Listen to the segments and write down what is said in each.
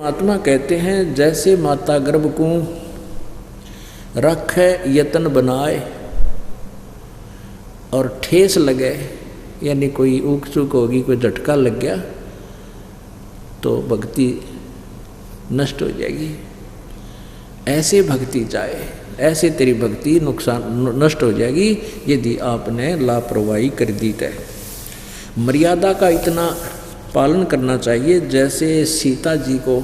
महात्मा कहते हैं जैसे माता गर्भ को रखे यतन बनाए और ठेस लगे, यानी कोई ऊक चूक होगी, कोई झटका लग गया तो भक्ति नष्ट हो जाएगी। ऐसे भक्ति चाहे, ऐसे तेरी भक्ति नुकसान नष्ट हो जाएगी यदि आपने लापरवाही कर दी है। मर्यादा का इतना पालन करना चाहिए जैसे सीता जी को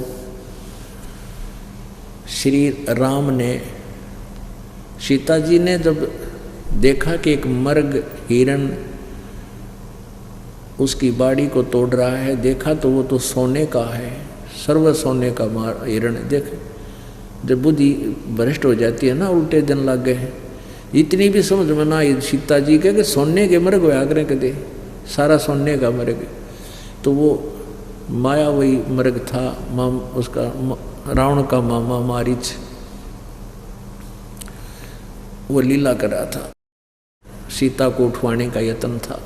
श्री राम ने, सीता जी ने जब देखा कि एक मर्ग हिरण उसकी बाड़ी को तोड़ रहा है, देखा तो वो तो सोने का है, सर्व सोने का हिरण। देख जब बुद्धि भ्रष्ट हो जाती है ना, उल्टे दिन लग गए, इतनी भी समझ में ना आई सीता जी के कि सोने के मर्ग होया करें कदे, सारा सोने का मर्ग। तो वो माया वही मर्ग था, उसका रावण का मामा मारीच वो लीला कर रहा था, सीता को उठवाने का यत्न था।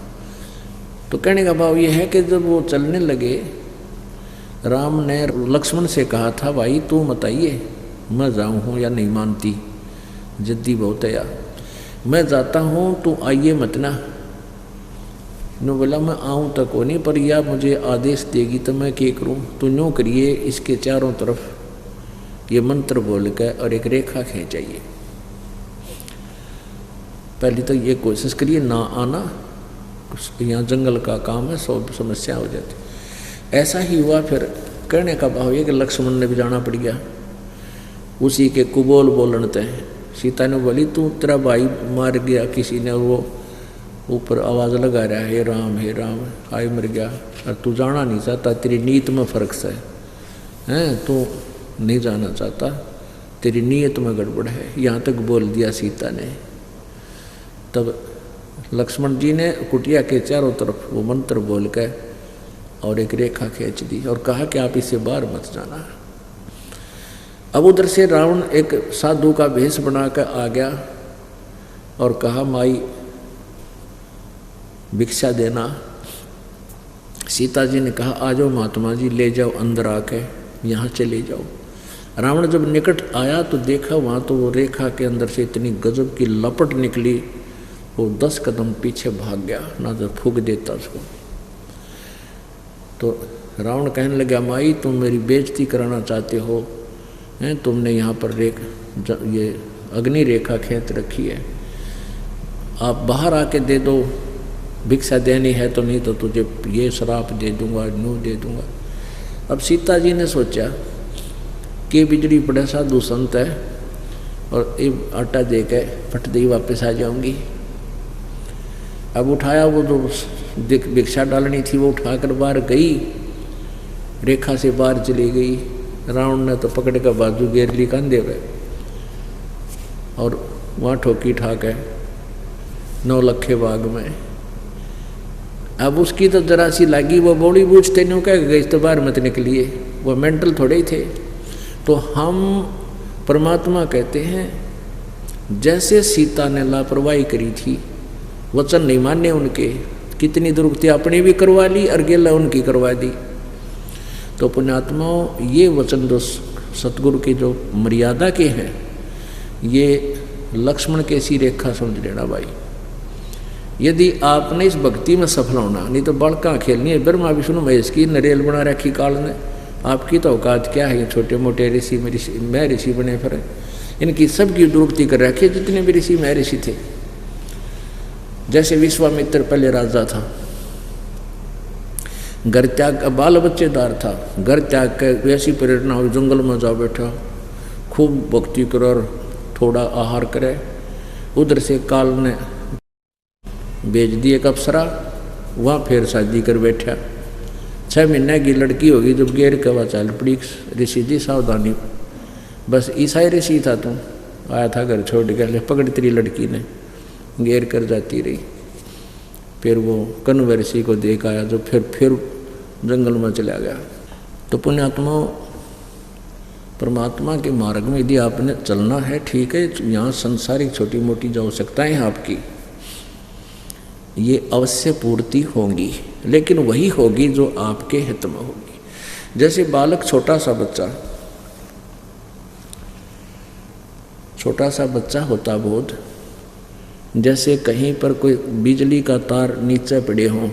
तो कहने का भाव ये है कि जब वो चलने लगे, राम ने लक्ष्मण से कहा था भाई तू बताइए मैं जाऊँ हूँ या नहीं मानती, जिद्दी बहुत है यार, मैं जाता हूँ तू आइए मत ना। नो बोला मैं आऊँ तक को नहीं, पर या मुझे आदेश देगी तो मैं क्या करूँ, तो यूँ करिए इसके चारों तरफ ये मंत्र बोल कर और एक रेखा खींचाइए। पहले तो ये कोशिश करिए ना आना, यहाँ जंगल का काम है, सब समस्या हो जाती। ऐसा ही हुआ। फिर कहने का भाव ये कि लक्ष्मण ने भी जाना पड़ गया, उसी के कुबोल बोलने तय। सीता ने बोली तू तेरा भाई मार गया किसी ने, और वो ऊपर आवाज़ लगा रहा है हे राम हाय मर गया, और तू जाना नहीं चाहता, तेरी नीयत में फ़र्क से हैं, तू नहीं जाना चाहता, तेरी नीयत में गड़बड़ है, यहाँ तक बोल दिया सीता ने। तब लक्ष्मण जी ने कुटिया के चारों तरफ वो मंत्र बोल के और एक रेखा खींच दी और कहा कि आप इससे बाहर मत जाना। अब उधर से रावण एक साधु का भेष बनाकर आ गया और कहा माई भिक्षा देना। सीता जी ने कहा आ जाओ महात्मा जी, ले जाओ अंदर आके, यहाँ चले जाओ। रावण जब निकट आया तो देखा वहाँ तो वो रेखा के अंदर से इतनी गजब की लपट निकली, वो 10 कदम पीछे भाग गया, ना तो फूंक देता उसको। तो रावण कहने लगा माई तुम मेरी बेइज्जती कराना चाहते हो, हैं तुमने यहाँ पर ये अग्नि रेखा खींच रखी है, आप बाहर आके दे दो, भिक्षा देनी है तो, नहीं तो तुझे ये श्राप दे दूंगा, न्यू दे दूंगा। अब सीता जी ने सोचा कि बिजली पड़े साधु संत है और एक आटा दे के फट दे वापस आ जाऊंगी। अब उठाया वो जो भिक्षा डालनी थी वो उठाकर बाहर गई, रेखा से बाहर चली गई। रावण ने तो पकड़ कर बाजू घेर ली कंधे पे और वहाँ ठोकी ठाके 9 लखे बाग में। अब उसकी तो जरा सी लगी, वो बॉडी बूझते नहीं कह गए तो बाहर मत निकलिए, वो मेंटल थोड़े ही थे। तो हम परमात्मा कहते हैं जैसे सीता ने लापरवाही करी थी, वचन नहीं माने उनके, कितनी दुर्गति अपनी भी करवा ली और गेला उनकी करवा दी। तो पुण्यात्माओं ये वचन जो सतगुरु की जो मर्यादा के हैं, ये लक्ष्मण के सी रेखा समझ लेना भाई। यदि आपने इस भक्ति में सफल होना, नहीं तो बड़का खेलनी है। ब्रह्मा विष्णु महेश की नरेल बना रखी काल ने, आपकी तो औकात क्या है, छोटे मोटे ऋषि मैं ऋषि बने फिर, इनकी सबकी दुर्गति कर रखी है जितने भी ऋषि मैं ऋषि थे। जैसे विश्वामित्र पहले राजा था, घर त्याग बाल बच्चेदार था, घर त्याग के वैसी प्रेरणा हो जंगल में जा बैठा, खूब भक्ति करे और थोड़ा आहार करे। उधर से काल ने भेज दी एक अप्सरा, वहाँ फिर शादी कर बैठा। 6 महीने की लड़की होगी जब गेर के वह चाल पड़ी। ऋषि जी सावधानी, बस ईसाई ऋषि था तू, आया था घर छोड़ के, पकड़ तेरी लड़की ने घेर कर जाती रही। फिर वो कण्व ऋषि को देख आया जो फिर जंगल में चला गया। तो पुण्यात्मा परमात्मा के मार्ग में यदि आपने चलना है, ठीक है, यहाँ संसारिक छोटी मोटी जो आवश्यकताएं हैं आपकी, ये अवश्य पूर्ति होंगी, लेकिन वही होगी जो आपके हित में होगी। जैसे बालक छोटा सा बच्चा होता बोध, जैसे कहीं पर कोई बिजली का तार नीचे पड़े हों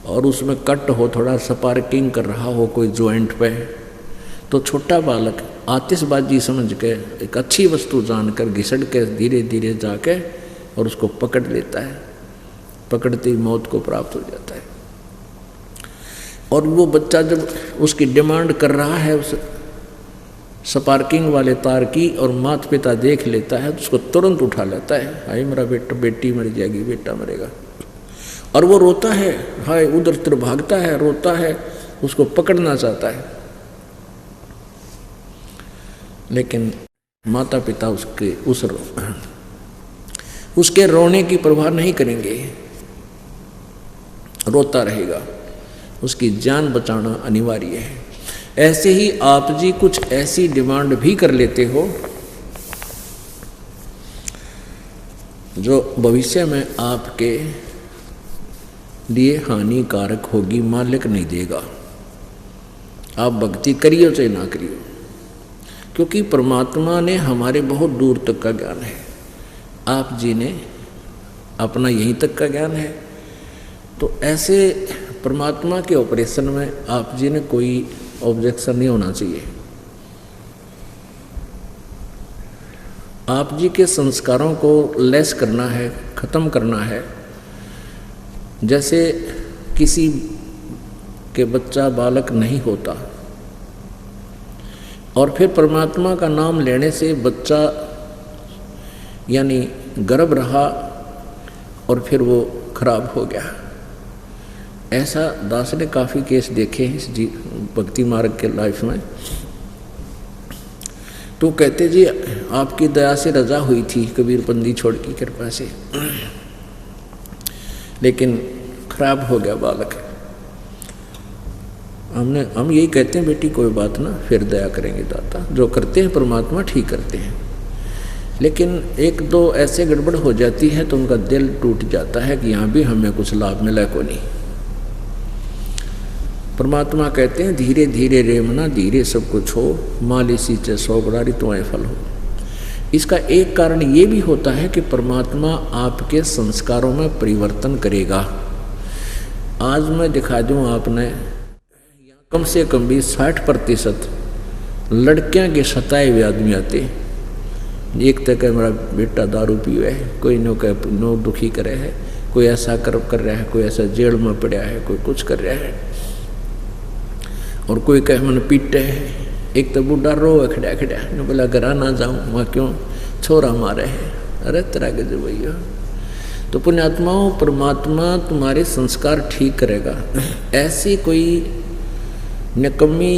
और उसमें कट हो, थोड़ा स्पार्किंग कर रहा हो कोई जॉइंट पे, तो छोटा बालक आतिशबाजी समझ के एक अच्छी वस्तु जानकर घिसड़ के धीरे धीरे जाके और उसको पकड़ लेता है, पकड़ते ही मौत को प्राप्त हो जाता है। और वो बच्चा जब उसकी डिमांड कर रहा है उस स्पार्किंग वाले तार की और माता पिता देख लेता है तो उसको तुरंत उठा लेता है, हाय मेरा बेटा, बेटी मर जाएगी, बेटा मरेगा, और वो रोता है, हाय उधर उधर भागता है, रोता है, उसको पकड़ना चाहता है, लेकिन माता पिता उसके रोने की परवाह नहीं करेंगे, रोता रहेगा, उसकी जान बचाना अनिवार्य है। ऐसे ही आप जी कुछ ऐसी डिमांड भी कर लेते हो जो भविष्य में आपके लिए हानिकारक होगी, मालिक नहीं देगा। आप भक्ति करियो चाहे ना करियो, क्योंकि परमात्मा ने हमारे बहुत दूर तक का ज्ञान है, आप जी ने अपना यहीं तक का ज्ञान है। तो ऐसे परमात्मा के ऑपरेशन में आप जी ने कोई ऑब्जेक्शन नहीं होना चाहिए। आप जी के संस्कारों को लेस करना है, खत्म करना है। जैसे किसी के बच्चा बालक नहीं होता और फिर परमात्मा का नाम लेने से बच्चा यानी गर्भ रहा और फिर वो खराब हो गया, ऐसा दास ने काफ़ी केस देखे हैं इस भक्ति मार्ग के लाइफ में। तो कहते जी आपकी दया से रजा हुई थी कबीर पंदी छोड़ की कृपा से, लेकिन खराब हो गया बालक। हम यही कहते हैं बेटी कोई बात ना, फिर दया करेंगे दाता, जो करते हैं परमात्मा ठीक करते हैं। लेकिन एक दो ऐसे गड़बड़ हो जाती है तो उनका दिल टूट जाता है कि यहाँ भी हमें कुछ लाभ मिला को नहीं। परमात्मा कहते हैं धीरे धीरे रेमना, धीरे सब कुछ हो, माली सींचे सौ बरारी तुम्हें फल हो। इसका एक कारण ये भी होता है कि परमात्मा आपके संस्कारों में परिवर्तन करेगा। आज मैं दिखा दूँ, आपने कम से कम भी 60% लड़कियां के सताए हुए आदमी आते। एक तक मेरा बेटा दारू पीवे है, कोई नो दुखी करे है, कोई ऐसा कर रहा है, कोई ऐसा जेल में पड़ा है, कोई कुछ कर रहा है, और कोई कहे मन पीटे है। एक तो बूढ़ा रो खड़ा खड़ा ने बोला घर ना जाऊँ, वहाँ क्यों छोरा मारे है, अरे तरह के जो भैया। तो पुण्यात्माओं, परमात्मा तुम्हारे संस्कार ठीक करेगा। ऐसी कोई निकम्मी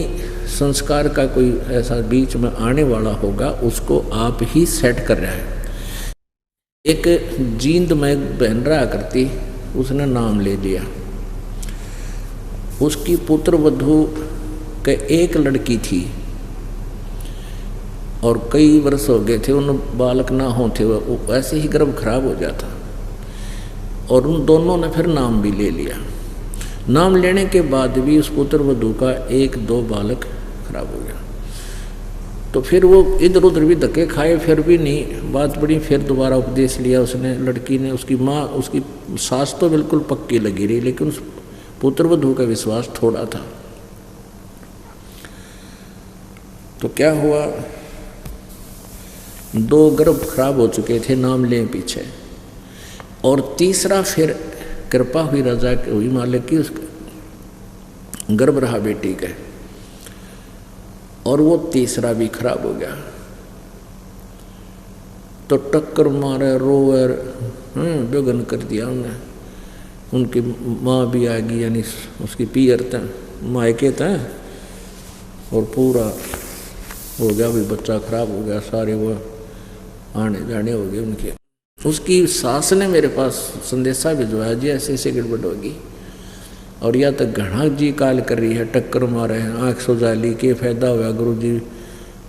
संस्कार का कोई ऐसा बीच में आने वाला होगा, उसको आप ही सेट कर रहे हैं। एक जींद में बहन रहा करती, उसने नाम ले लिया, उसकी पुत्र वधू के एक लड़की थी और कई वर्ष हो गए थे उन बालक ना हो थे, वो ऐसे ही गर्भ खराब हो जाता, और उन दोनों ने फिर नाम भी ले लिया। नाम लेने के बाद भी उस पुत्र वधू का 1-2 बालक खराब हो गया। तो फिर वो इधर उधर भी धक्के खाए, फिर भी नहीं बात बड़ी, फिर दोबारा उपदेश लिया उसने, लड़की ने। उसकी माँ, उसकी सास तो बिल्कुल पक्की लगी रही, लेकिन उस पुत्र वधू का विश्वास थोड़ा था। तो क्या हुआ, 2 गर्भ खराब हो चुके थे नाम ले पीछे, और तीसरा फिर कृपा हुई, रजा हुई मालिक की, उसका गर्भ रहा बेटी के, और वो तीसरा भी खराब हो गया। तो टक्कर मारे, रोए, बेगन कर दिया उन्हें। उनकी माँ भी आ गई, यानी उसकी पियर था, मायके था, और पूरा हो गया भी, बच्चा खराब हो गया, सारे वो आने जाने हो गए उनके। उसकी सास ने मेरे पास संदेशा भिजवाया जी ऐसे ऐसे गड़बड़ होगी, और या तो घना जी काल कर रही है, टक्कर मारे हैं, आँख सुझा ली, के फायदा हुआ, गुरु जी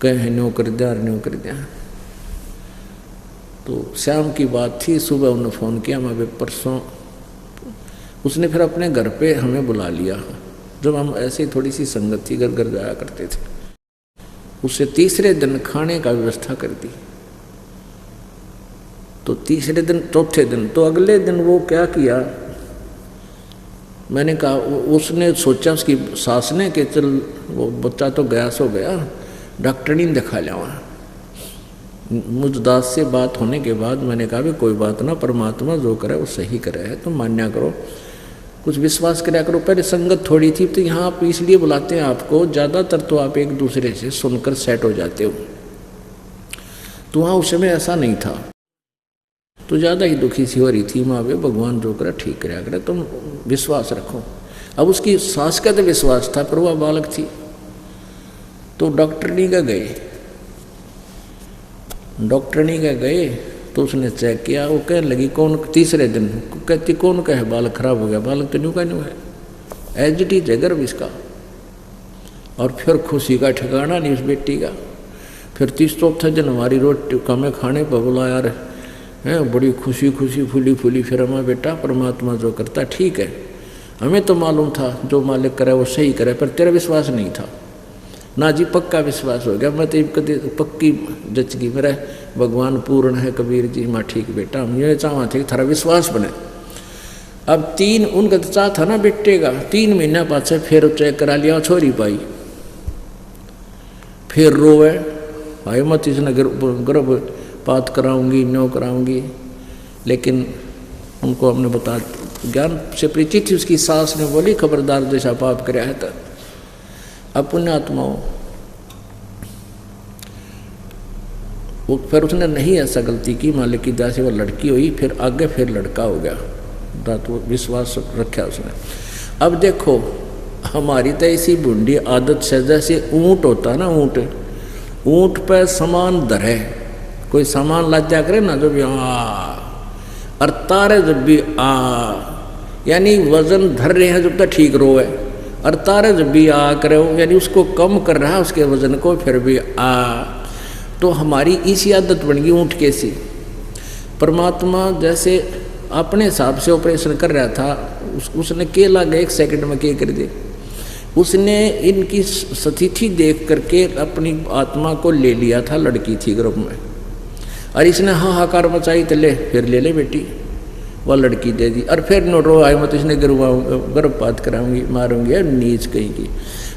कहे न्यो कर दिया, न्यो कर दिया। तो शाम की बात थी, सुबह उन्होंने फ़ोन किया, मैं परसों, उसने फिर अपने घर पे हमें बुला लिया जब हम ऐसे थोड़ी सी संगत थी, घर घर जाया करते थे। उससे तीसरे दिन खाने का व्यवस्था कर दी। तो तीसरे दिन, चौथे दिन, तो अगले दिन वो क्या किया, मैंने कहा, उसने सोचा उसकी सास ने कि चल वो बच्चा तो गैस हो गया, डॉक्टरनी ने दिखा लिया। मुझ दास से बात होने के बाद मैंने कहा भी कोई बात ना, परमात्मा जो करे वो सही करे है, तुम मान्या करो, कुछ विश्वास कराया करो। पहले संगत थोड़ी थी, तो यहाँ आप इसलिए बुलाते हैं आपको, ज़्यादातर तो आप एक दूसरे से सुनकर सेट हो जाते हो, तो वहाँ उस समय ऐसा नहीं था, तो ज़्यादा ही दुखी सी हो रही थी। माँ वे भगवान जो करे ठीक कराया करे, तुम विश्वास रखो। अब उसकी सास का तो विश्वास था, पर वह बालक थी। तो डॉक्टरनी का गए तो उसने चेक किया, वो कहने लगी कौन, तीसरे दिन कहती कौन कहे बालक खराब हो गया, बालक तो न्यू का न्यू है, एज इट इज है गर्भ इसका। और फिर खुशी का ठिकाना नहीं उस बेटी का। फिर 30-34 दिन हमारी रोटी कमे खाने पर बोला यार है, बड़ी खुशी फूली फिर हमारा बेटा परमात्मा जो करता ठीक है, हमें तो मालूम था जो मालिक करे वो सही करे, पर तेरा विश्वास नहीं था ना जी, पक्का विश्वास हो गया। मैं तो कभी पक्की जच गई, मेरा भगवान पूर्ण है कबीर जी, माँ ठीक बेटा, हम ये चाहवा थे कि थारा विश्वास बने। अब 3 उनका तो चाह था ना बेटे का, 3 महीना पाछे फिर चेक करा लिया, छोरी पाई, फिर रोवे भाई मत इसने गर्भपात कराऊंगी नो कराऊंगी। लेकिन उनको हमने बता, ज्ञान से परिचित थी उसकी सास ने बोली खबरदार जैसा पाप कराया है। तो अब पुण्यात्माओं, वो फिर उसने नहीं ऐसा गलती की, मालिक की दया से वो लड़की हुई, फिर आगे फिर लड़का हो गया, तो विश्वास रखा उसने। अब देखो हमारी तो ऐसी बूंदी आदत से, जैसे ऊँट होता ना, ऊँट पे सामान धरे, कोई सामान लाद्या करे ना, जब और तारे जब भी यानी वजन धर रहे हैं जब तक ठीक रोए, और तारे जब भी करे हो, यानी उसको कम कर रहा है उसके वजन को, फिर भी तो हमारी इसी आदत बन गई ऊँट के सी। परमात्मा जैसे अपने हिसाब से ऑपरेशन कर रहा था, उसने केला गए 1 सेकंड में के कर दे। उसने इनकी स्थिति देख करके अपनी आत्मा को ले लिया था, लड़की थी गर्भ में, और इसने हाहाकार मचाई, तो फिर ले बेटी, वह लड़की दे दी। और फिर नो रो आए मत, इसने गर्भपात कराऊंगी मारूंगी या नीच कहेंगी।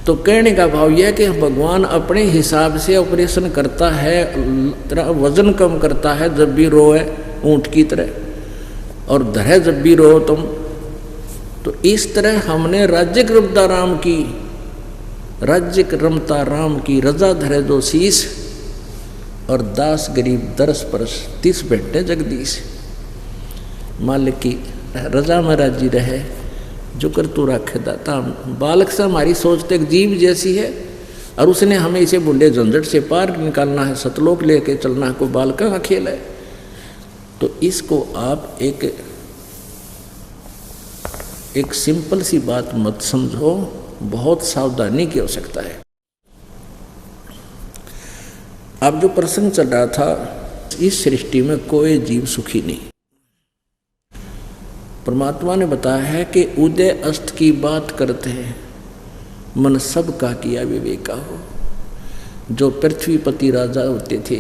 तो कहने का भाव यह है कि भगवान अपने हिसाब से ऑपरेशन करता है, वजन कम करता है जब भी रोए ऊँट की तरह, और धरे जब भी रो तुम। तो इस तरह हमने राज्य रमता राम की रजा धरे जो शीस, और दास गरीब दरस परस 30 बैठे जगदीश। मालिक की रजा में राजी रहे, जो कर तू रखे दाता। बालक से हमारी सोच तो एक जीव जैसी है, और उसने हमें इसे बुढ़े झंझट से पार निकालना है, सतलोक लेके चलना है, कोई बालका का खेल है। तो इसको आप एक सिंपल सी बात मत समझो, बहुत सावधानी की आवश्यकता है। अब जो प्रसंग चल रहा था, इस सृष्टि में कोई जीव सुखी नहीं। परमात्मा ने बताया है कि उदय अस्त की बात करते हैं, मन सब का किया विवेका हो। जो पृथ्वीपति राजा होते थे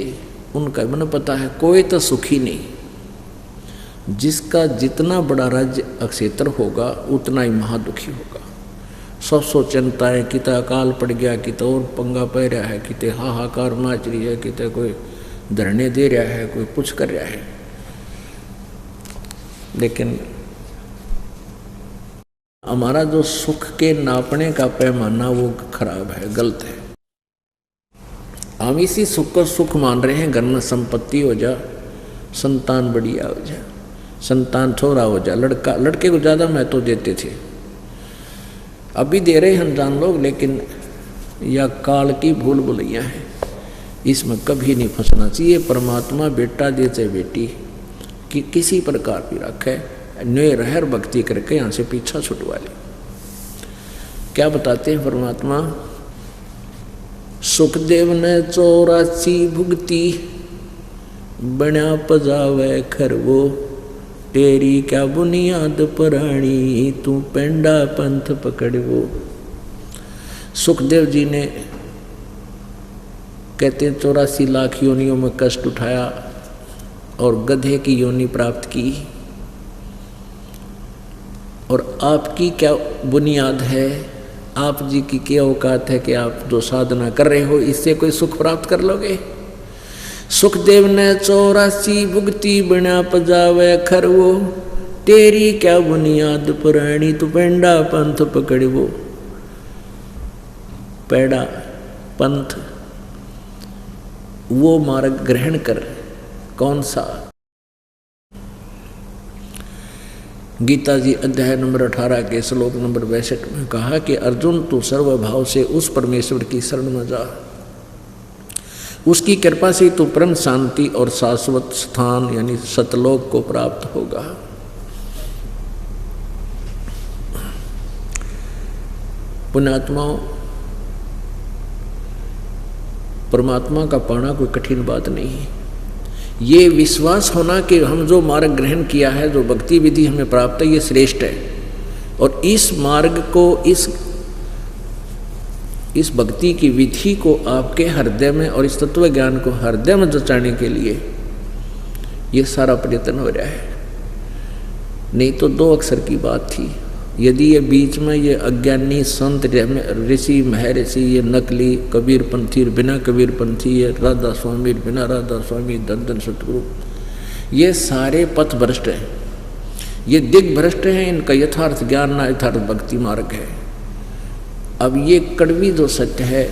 उनका मन पता है कोई तो सुखी नहीं। जिसका जितना बड़ा राज्य अक्षेत्र होगा उतना ही महादुखी होगा। 100 चिंताएं, कितना अकाल पड़ गया, कितना और पंगा पै रहा है, कितने हाहाकार माच रही है, कितने कोई धरने दे रहा है, कोई कुछ कर रहा है। लेकिन हमारा जो सुख के नापने का पैमाना वो खराब है, गलत है। हम इसी सुख को सुख मान रहे हैं, घर में संपत्ति हो जा, संतान बढ़िया हो जा, संतान छोरा हो जा, लड़के को ज़्यादा महत्व देते थे, अभी दे रहे हैं अनजान लोग। लेकिन यह काल की भूल भुलैया है, इसमें कभी नहीं फंसना चाहिए। परमात्मा बेटा दे चाहे बेटी कि किसी प्रकार भी रखे, न्य रहर भक्ति करके यहाँ से पीछा छुटवा ले। क्या बताते हैं परमात्मा? सुखदेव ने 84 भुगती, बना पजावे खरवो, तेरी क्या बुनियाद पुरानी, तू पेंडा पंथ पकड़वो। सुखदेव जी ने कहते 84 लाख योनियों में कष्ट उठाया और गधे की योनि प्राप्त की। और आपकी क्या बुनियाद है, आप जी की क्या औकात है कि आप जो साधना कर रहे हो इससे कोई सुख प्राप्त कर लोगे। सुखदेव ने 84 भुगती बिना पजावे खरवो, तेरी क्या बुनियाद पुरानी तू पेंडा पंथ पकड़वो। पेड़ा पंथ वो मार्ग ग्रहण कर। कौन सा? गीता जी अध्याय नंबर 18 के श्लोक नंबर 62 में कहा कि अर्जुन तू सर्वभाव से उस परमेश्वर की शरण में जा, उसकी कृपा से तू परम शांति और शाश्वत स्थान यानी सतलोक को प्राप्त होगा। पुण्यात्माओं, परमात्मा का पाना कोई कठिन बात नहीं है। ये विश्वास होना कि हम जो मार्ग ग्रहण किया है, जो भक्ति विधि हमें प्राप्त है, ये श्रेष्ठ है। और इस मार्ग को, इस भक्ति की विधि को आपके हृदय में और इस तत्व ज्ञान को हृदय में जचाने के लिए ये सारा प्रयत्न हो रहा है। नहीं तो 2 अक्षर की बात थी। यदि ये बीच में ये अज्ञानी संत ऋषि महर्षि, ये नकली कबीरपंथी बिना कबीरपंथी, ये राधा स्वामी बिना राधा स्वामी, दर्दन सतगुरु, ये सारे पथ भ्रष्ट हैं, ये दिग्भ्रष्ट हैं। इनका यथार्थ ज्ञान ना यथार्थ भक्ति मार्ग है। अब ये कड़वी जो सत्य है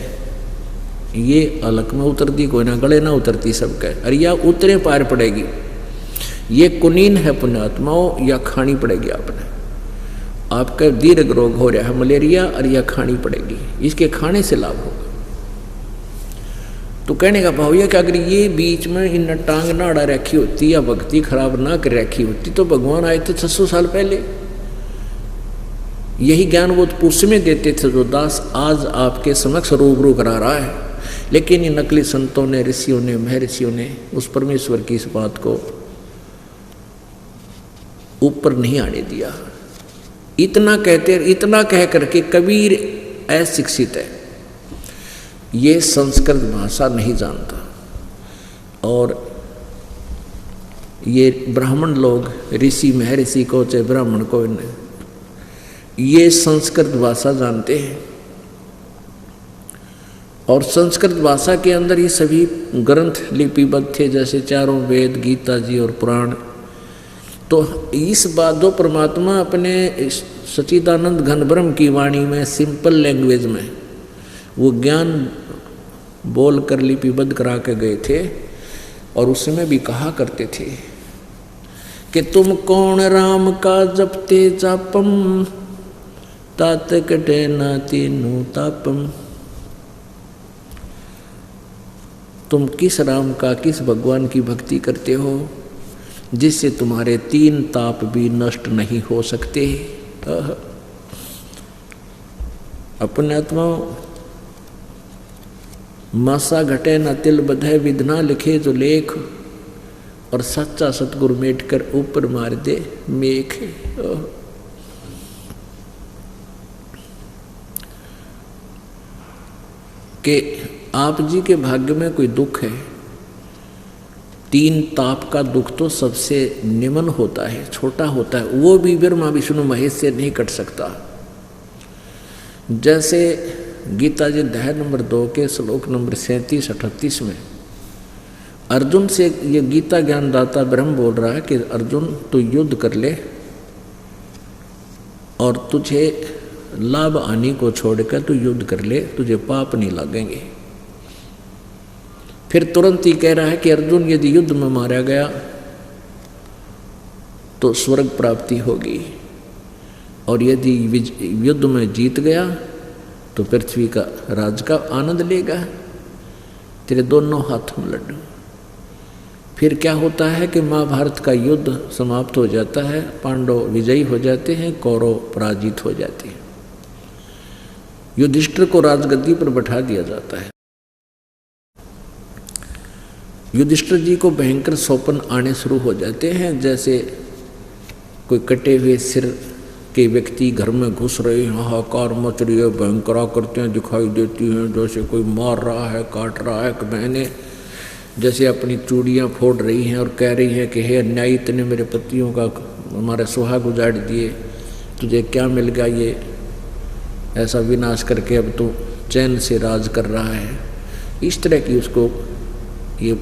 ये अलग में उतरती कोई ना, गले ना उतरती सबके, अरे या उतरे पार पड़ेगी। ये कुनीन है पुण्यात्माओं, या खानी पड़ेगी आपने। आपका दीर्घ रोग हो रहा है मलेरिया, और यह खानी पड़ेगी, इसके खाने से लाभ होगा। तो कहने का भाव यह कि अगर ये बीच में इन टांग ना अड़ा रखी होती या भक्ति खराब ना कर रखी होती तो भगवान आए थे 600 साल पहले। यही ज्ञान वो पुरुष में देते थे जो दास आज आपके समक्ष रूबरू करा रहा है। लेकिन इन नकली संतों ने, ऋषियों ने, महर्षियों ने उस परमेश्वर की इस बात को ऊपर नहीं आने दिया। इतना कहते, इतना कह करके कबीर अशिक्षित है, ये संस्कृत भाषा नहीं जानता। और ये ब्राह्मण लोग, ऋषि महर्षि को चाहे ब्राह्मण को, ये संस्कृत भाषा जानते हैं। और संस्कृत भाषा के अंदर ये सभी ग्रंथ लिपिबद्ध थे, जैसे चारों वेद, गीता जी और पुराण। तो इस बात जो परमात्मा अपने सच्चिदानंद घन ब्रह्म की वाणी में सिंपल लैंग्वेज में वो ज्ञान बोल कर लिपिबद्ध करा के गए थे, और उसमें भी कहा करते थे कि तुम कौन राम का जपते जापम, तात कटे ना तीनू तापम। तुम किस राम का, किस भगवान की भक्ति करते हो जिससे तुम्हारे 3 ताप भी नष्ट नहीं हो सकते। अपने आत्मा मासा घटे न तिल बधे, विधना लिखे जो लेख, और सच्चा सतगुरु मेट कर ऊपर मार दे मेख। कि आप जी के भाग्य में कोई दुख है, 3 ताप का दुख तो सबसे निम्न होता है, छोटा होता है, वो भी ब्रह्मा विष्णु महेश से नहीं कट सकता। जैसे गीता जी अध्याय नंबर 2 के श्लोक नंबर 37-38 में अर्जुन से ये गीता ज्ञानदाता ब्रह्म बोल रहा है कि अर्जुन तू युद्ध कर ले और तुझे लाभ हानि को छोड़कर तू युद्ध कर ले, तुझे पाप नहीं लगेंगे। फिर तुरंत ही कह रहा है कि अर्जुन यदि युद्ध में मारा गया तो स्वर्ग प्राप्ति होगी, और यदि युद्ध में जीत गया तो पृथ्वी का राज का आनंद लेगा, तेरे दोनों हाथों में लड्डू। फिर क्या होता है कि महाभारत का युद्ध समाप्त हो जाता है, पांडव विजयी हो जाते हैं, कौरव पराजित हो जाते हैं। युधिष्ठिर को राजगद्दी पर बैठा दिया जाता है। युधिष्ठिर जी को भयंकर स्वप्न आने शुरू हो जाते हैं, जैसे कोई कटे हुए सिर के व्यक्ति घर में घुस रहे हैं, हाहाकार मच रही है, भयंकर आकृतियाँ दिखाई देती हैं, जैसे कोई मार रहा है, काट रहा है। मैंने जैसे अपनी चूड़ियाँ फोड़ रही हैं और कह रही हैं कि हे अन्यायी, इतने मेरे पतियों का हमारे सुहाग उजाड़ दिए, तुझे क्या मिल गया ये ऐसा विनाश करके, अब तो चैन से राज कर रहा है। इस तरह की उसको ये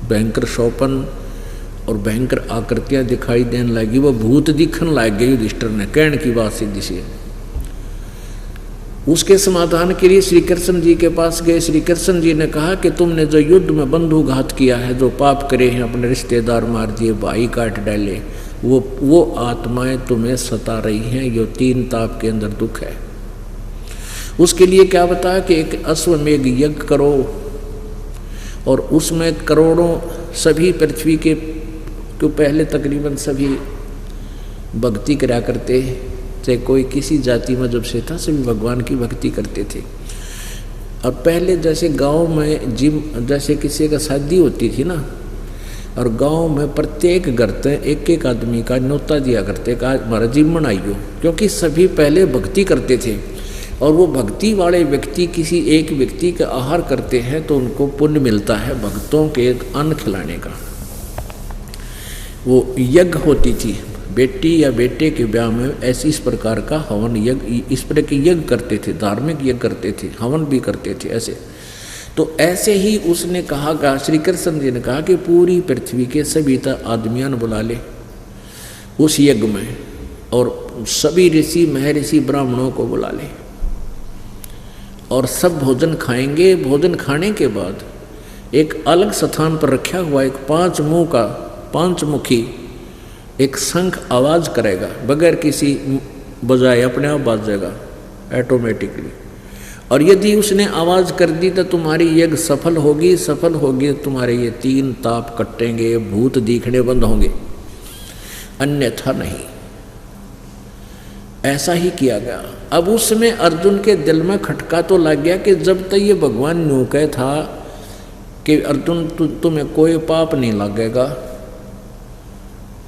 भयंकर शोपन और भयंकर आकृतियाँ दिखाई देने लगी। वो भूत दिखने लग गई युधिष्ठिर ने, कहने की बात सीधी सी। उसके समाधान के लिए श्री कृष्ण जी के पास गए। श्री कृष्ण जी ने कहा कि तुमने जो युद्ध में बंधुघात किया है, जो पाप करे हैं, अपने रिश्तेदार मार दिए, भाई काट डाले, वो आत्माएं तुम्हें सता रही हैं। ये 3 ताप के अंदर दुख है। उसके लिए क्या बताया कि एक अश्वमेघ यज्ञ करो और उसमें करोड़ों सभी पृथ्वी के तो पहले तकरीबन सभी भक्ति करा करते, चाहे कोई किसी जाति में जब से था, सभी भगवान की भक्ति करते थे। और पहले जैसे गांव में जैसे किसी का शादी होती थी ना, और गांव में प्रत्येक घर से एक आदमी का न्योता दिया करते कि हमारा जीवन आइयो, क्योंकि सभी पहले भक्ति करते थे। और वो भक्ति वाले व्यक्ति किसी एक व्यक्ति का आहार करते हैं तो उनको पुण्य मिलता है भक्तों के अन्न खिलाने का। वो यज्ञ होती थी, बेटी या बेटे के ब्याह में ऐसी इस प्रकार का हवन यज्ञ, इस प्रकार के यज्ञ करते थे, धार्मिक यज्ञ करते थे, हवन भी करते थे ऐसे। तो ऐसे ही उसने कहा, श्री कृष्ण जी ने कहा कि पूरी पृथ्वी के सभी आदमियों ने बुला ले उस यज्ञ में, और सभी ऋषि महर्षि ब्राह्मणों को बुला ले, और सब भोजन खाएंगे। भोजन खाने के बाद एक अलग स्थान पर रखा हुआ एक 5 मुंह का 5 मुखी एक शंख आवाज करेगा, बगैर किसी बजाए अपने आप बाजेगा ऑटोमेटिकली। और यदि उसने आवाज कर दी तो तुम्हारी यज्ञ सफल होगी तुम्हारे ये 3 ताप कटेंगे, भूत दिखने बंद होंगे, अन्यथा नहीं। ऐसा ही किया गया। अब उसमें अर्जुन के दिल में खटका तो लग गया कि जब तक ये भगवान न्यू कह था कि अर्जुन तुम्हें कोई पाप नहीं लगेगा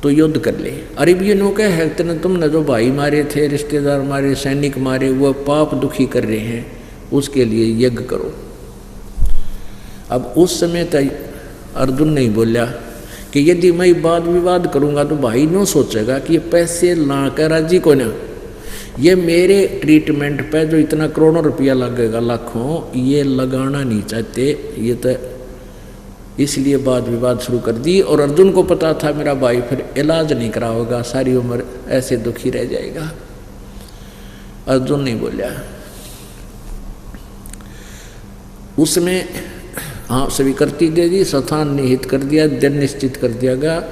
तो युद्ध कर ले। अरे ये नो कह है तुमने जो भाई मारे थे, रिश्तेदार मारे, सैनिक मारे, वो पाप दुखी कर रहे हैं, उसके लिए यज्ञ करो। अब उस समय तक अर्जुन नहीं बोला कि यदि मैं वाद विवाद करूंगा तो भाई नो सोचेगा कि ये पैसे ला कर राजी को ना, ये मेरे ट्रीटमेंट पे जो इतना करोड़ों रुपया लगेगा, लाखों, ये लगाना नहीं चाहते, ये तो इसलिए वाद विवाद शुरू कर दी। और अर्जुन को पता था मेरा भाई फिर इलाज नहीं करा होगा, सारी उम्र ऐसे दुखी रह जाएगा। अर्जुन नहीं बोला। उसमें हाँ स्वीकृति दे दी, स्थान निहित कर दिया, दिन निश्चित कर दिया गया,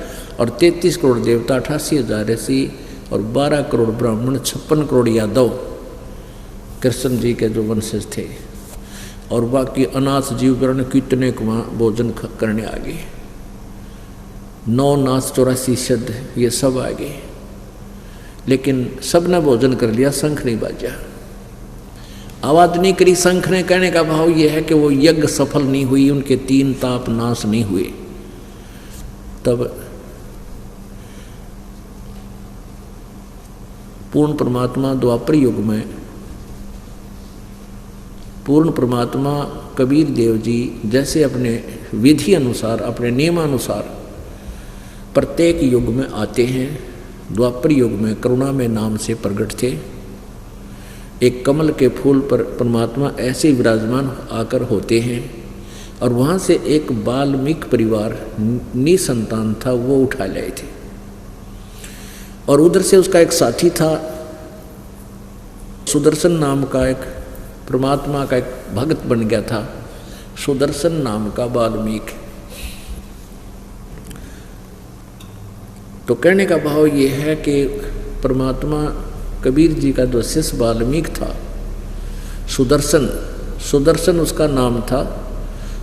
और 33 करोड़ देवता, 88,000 ऋषि और 12 करोड़ ब्राह्मण, 56 करोड़ यादव कृष्ण जी के जो वंशज थे, और बाकी अनाथ जीवगण कितने को वहाँ भोजन करने आ गए। 9 नाथ 84 सिद्ध, ये सब आ गए, लेकिन सब ने भोजन कर लिया, शंख नहीं बाजा, आवाज नहीं करी शंख ने। कहने का भाव ये है कि वो यज्ञ सफल नहीं हुई, उनके 3 ताप नाश नहीं हुए। तब पूर्ण परमात्मा द्वापर युग में पूर्ण परमात्मा कबीर देव जी जैसे अपने विधि अनुसार, अपने नियमानुसार प्रत्येक युग में आते हैं। द्वापर युग में करुणा में नाम से प्रकट थे। एक कमल के फूल पर परमात्मा ऐसे विराजमान आकर होते हैं, और वहाँ से एक वाल्मीकि परिवार निसंतान था, वो उठा लाए थे, और उधर से उसका एक साथी था, सुदर्शन नाम का एक परमात्मा का एक भक्त बन गया था, सुदर्शन नाम का वाल्मीकि। तो कहने का भाव ये है कि परमात्मा कबीर जी का जो शिष्य वाल्मीकि था, सुदर्शन उसका नाम था।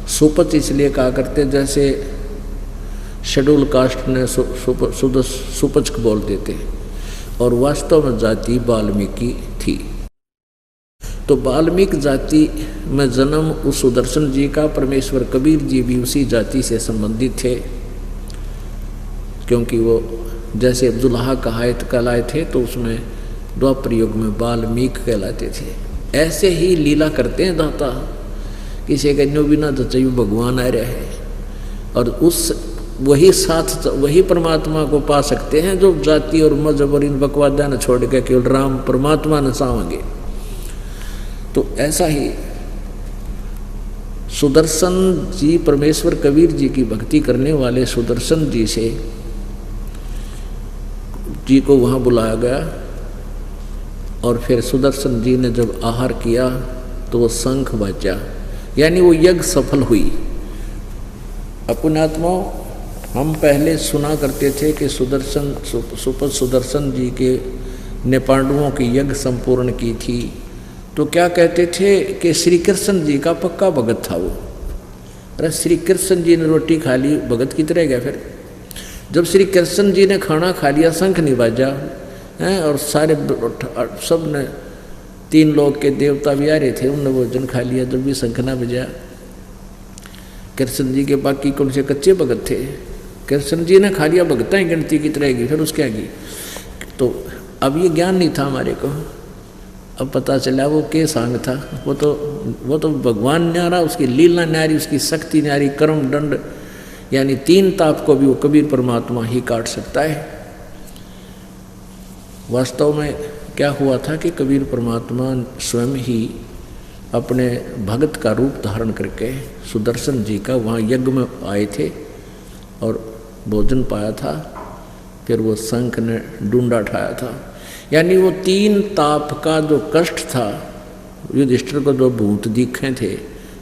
सुपच इसलिए कहा करते, जैसे शेड्यूल कास्ट ने सुपच बोल देते, और वास्तव में जाति वाल्मीकि थी। तो वाल्मीकि जाति में जन्म उस सुदर्शन जी का, परमेश्वर कबीर जी भी उसी जाति से संबंधित थे, क्योंकि वो जैसे दुल्हा कहायत कहलाए थे तो उसमें द्वापर युग में वाल्मीकि कहलाते थे। ऐसे ही लीला करते हैं दाता, किसी के न्यू बिना तो चाहिए भगवान आ रहा है, और उस वही साथ वही परमात्मा को पा सकते हैं जो जाति और मजहब और इन बकवादा न छोड़ के केवल राम परमात्मा न सावेंगे। तो ऐसा ही सुदर्शन जी, परमेश्वर कबीर जी की भक्ति करने वाले सुदर्शन जी को वहाँ बुलाया गया, और फिर सुदर्शन जी ने जब आहार किया तो वो शंख बजा, यानी वो यज्ञ सफल हुई। पुण्यात्माओं, हम पहले सुना करते थे कि सुदर्शन जी के ने पांडवों की यज्ञ संपूर्ण की थी, तो क्या कहते थे कि श्री कृष्ण जी का पक्का भगत था वो। अरे श्री कृष्ण जी ने रोटी खा ली, भगत की तरह गया। फिर जब श्री कृष्ण जी ने खाना खा लिया, शंख नहीं बाजा हैं, और सारे सब ने 3 लोग के देवता भी आ रहे थे, उनने भोजन खा लिया, जब भी शंख ना बजा। कृष्ण जी के बाकी कौन से कच्चे भगत थे, कृष्ण जी ने खा लिया, भगता ही गिनती की तरह की। फिर उसके आगे तो अब ये ज्ञान नहीं था हमारे को, अब पता चला वो के सांग था, वो तो भगवान न्यारा, उसकी लीला न्यारी, उसकी शक्ति न्यारी, कर्म दंड, यानी 3 ताप को भी वो कबीर परमात्मा ही काट सकता है। वास्तव में क्या हुआ था कि कबीर परमात्मा स्वयं ही अपने भगत का रूप धारण करके सुदर्शन जी का वहाँ यज्ञ में आए थे और भोजन पाया था। फिर वो शंख ने डूंडा उठाया था, यानी वो 3 ताप का जो कष्ट था, युधिष्ठिर को जो भूत दिखे थे,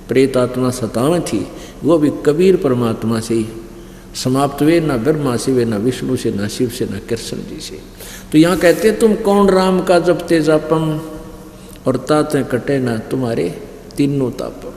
प्रेत आत्मा सतावें थी, वो भी कबीर परमात्मा से ही समाप्त हुए, ना ब्रह्मा से वे, ना विष्णु से, ना शिव से, ना कृष्ण जी से। तो यहाँ कहते हैं तुम कौन राम का जपते जापम, और ताते कटे ना तुम्हारे 3 तापम।